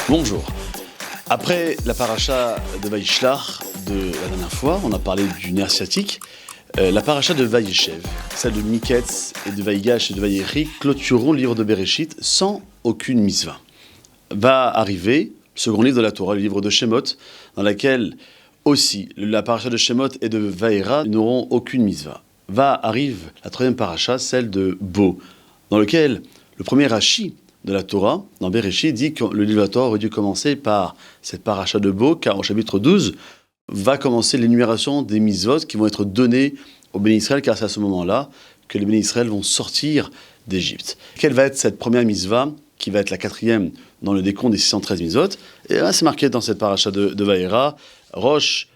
Bonjour. Après la paracha de Vaïshlach de la dernière fois, on a parlé du nerf sciatique. La paracha de Vaïshev, celle de Miketz et de Vaïgash et de Vaïechi, clôtureront le livre de Bereshit sans aucune mitzvah. Va arriver le second livre de la Torah, le livre de Shemot, dans lequel aussi la paracha de Shemot et de Vaïra n'auront aucune mitzvah. Arrive la troisième paracha, celle de Bo, dans lequel le premier Rashi de la Torah, dans Bereshit, dit que le livre de la Torah aurait dû commencer par cette paracha de Bo, car au chapitre 12, va commencer l'énumération des mitzvot qui vont être données aux Béni Israël, car c'est à ce moment-là que les Béni Israël vont sortir d'Égypte. Quelle va être cette première mitzvah, qui va être la quatrième dans le décompte des 613 mitzvot? Et là, c'est marqué dans cette paracha de Vaïra, Rosh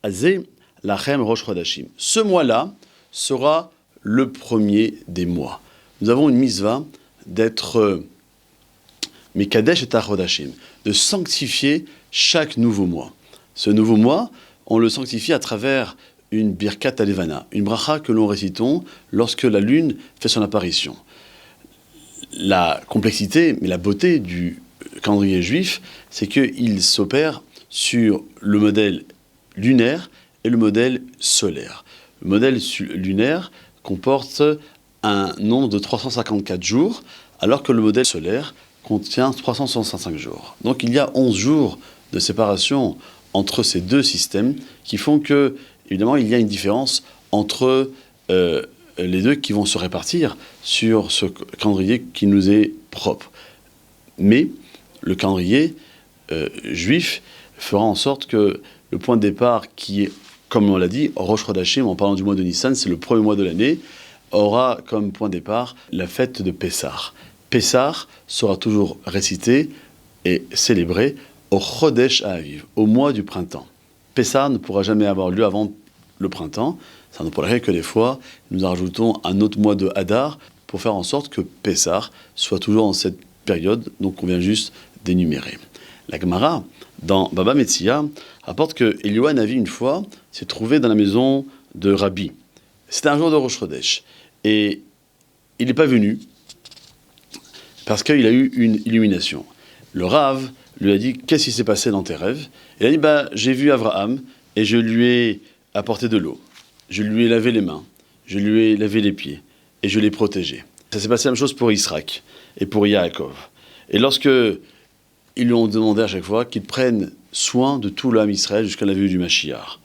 Azeh Lachem Rosh Chodashim. Ce mois-là sera le premier des mois. Nous avons une mitzvah d'être Mekadesh et Chodashim, de sanctifier chaque nouveau mois. Ce nouveau mois, on le sanctifie à travers une birkat alevana, une bracha que l'on récitons lorsque la lune fait son apparition. La complexité, mais la beauté du calendrier juif, c'est qu'il s'opère sur le modèle lunaire et le modèle solaire. Le modèle lunaire comporte un nombre de 354 jours, alors que le modèle solaire contient 365 jours. Donc il y a 11 jours de séparation entre ces deux systèmes qui font que, évidemment, il y a une différence entre les deux qui vont se répartir sur ce calendrier qui nous est propre. Mais le calendrier juif fera en sorte que le point de départ qui est, comme on l'a dit, Rosh Chodashim, en parlant du mois de Nissan, c'est le premier mois de l'année, aura comme point de départ la fête de Pessah. Pessah sera toujours récité et célébré au Chodesh Ha'aviv, au mois du printemps. Pessah ne pourra jamais avoir lieu avant le printemps. Ça ne pourrait que des fois, nous en rajoutons un autre mois de Hadar pour faire en sorte que Pessah soit toujours en cette période, donc on vient juste d'énumérer. La Gemara, dans Baba Metzia, rapporte que Eliyahu Hanavi, une fois, s'est trouvé dans la maison de Rabbi. C'était un jour de Rosh Chodesh. Et il n'est pas venu parce qu'il a eu une illumination. Le Rav lui a dit « Qu'est-ce qui s'est passé dans tes rêves ?» Il a dit « J'ai vu Abraham et je lui ai apporté de l'eau. Je lui ai lavé les mains, je lui ai lavé les pieds et je l'ai protégé. » Ça s'est passé la même chose pour Israël et pour Yaakov. Et lorsque ils lui ont demandé à chaque fois qu'ils prennent soin de tout l'âme Israël jusqu'à la venue du Mashiach,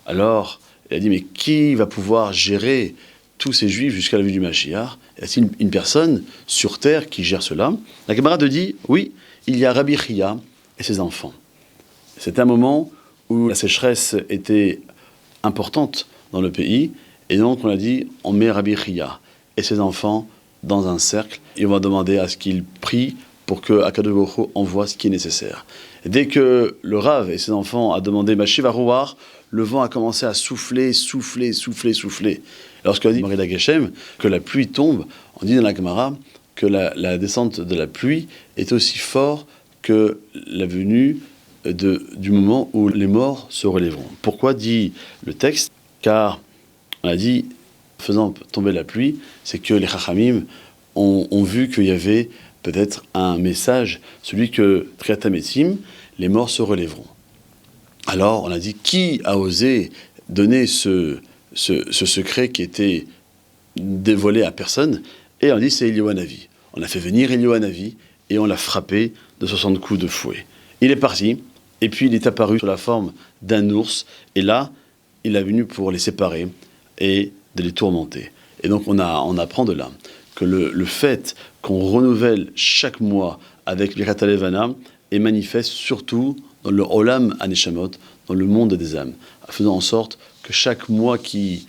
alors il a dit « Mais qui va pouvoir gérer tous ces Juifs jusqu'à la venue du Mashiach? Y a-t-il une personne sur terre qui gère cela ?» La camarade dit « Oui, il y a Rabbi Chia et ses enfants. » C'était un moment où la sécheresse était importante dans le pays, et donc on a dit on met Rabbi Chia et ses enfants dans un cercle, et on va demander à ce qu'ils prient pour que Akadosh Baruch Hu envoie ce qui est nécessaire. Et dès que le Rav et ses enfants a demandé Mashiv Harouar, le vent a commencé à souffler. Lorsqu'on dit Marida Geshem, que la pluie tombe, on dit dans la Gemara que la descente de la pluie est aussi forte que la venue du moment où les morts se relèveront. Pourquoi dit le texte? Car on a dit, faisant tomber la pluie, c'est que les Chachamim ont vu qu'il y avait peut-être un message, celui que Triat HaMetim, les morts se relèveront. Alors on a dit, qui a osé donner ce secret qui était dévoilé à personne? Et on dit, c'est Eliyahu Hanavi. On a fait venir Eliyahu Hanavi et on l'a frappé de 60 coups de fouet. Il est parti, et puis il est apparu sous la forme d'un ours, et là, il est venu pour les séparer et de les tourmenter. Et donc on apprend de là que le fait qu'on renouvelle chaque mois avec l'Irat Alevana est manifeste surtout dans le Olam Haneshamot, dans le monde des âmes, faisant en sorte que chaque mois qui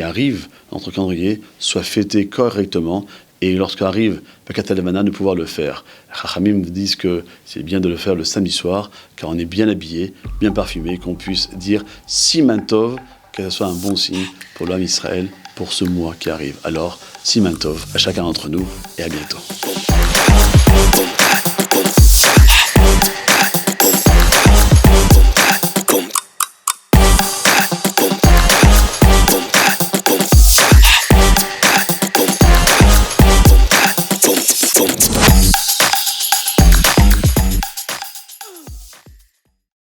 arrive dans notre calendrier soit fêté correctement, et lorsqu'arrive Birkat Alevana, de pouvoir le faire. Les Chachamim disent que c'est bien de le faire le samedi soir, car on est bien habillé, bien parfumé, qu'on puisse dire Siman Tov, que ce soit un bon signe pour l'homme Israël, pour ce mois qui arrive. Alors, Siman Tov à chacun d'entre nous, et à bientôt.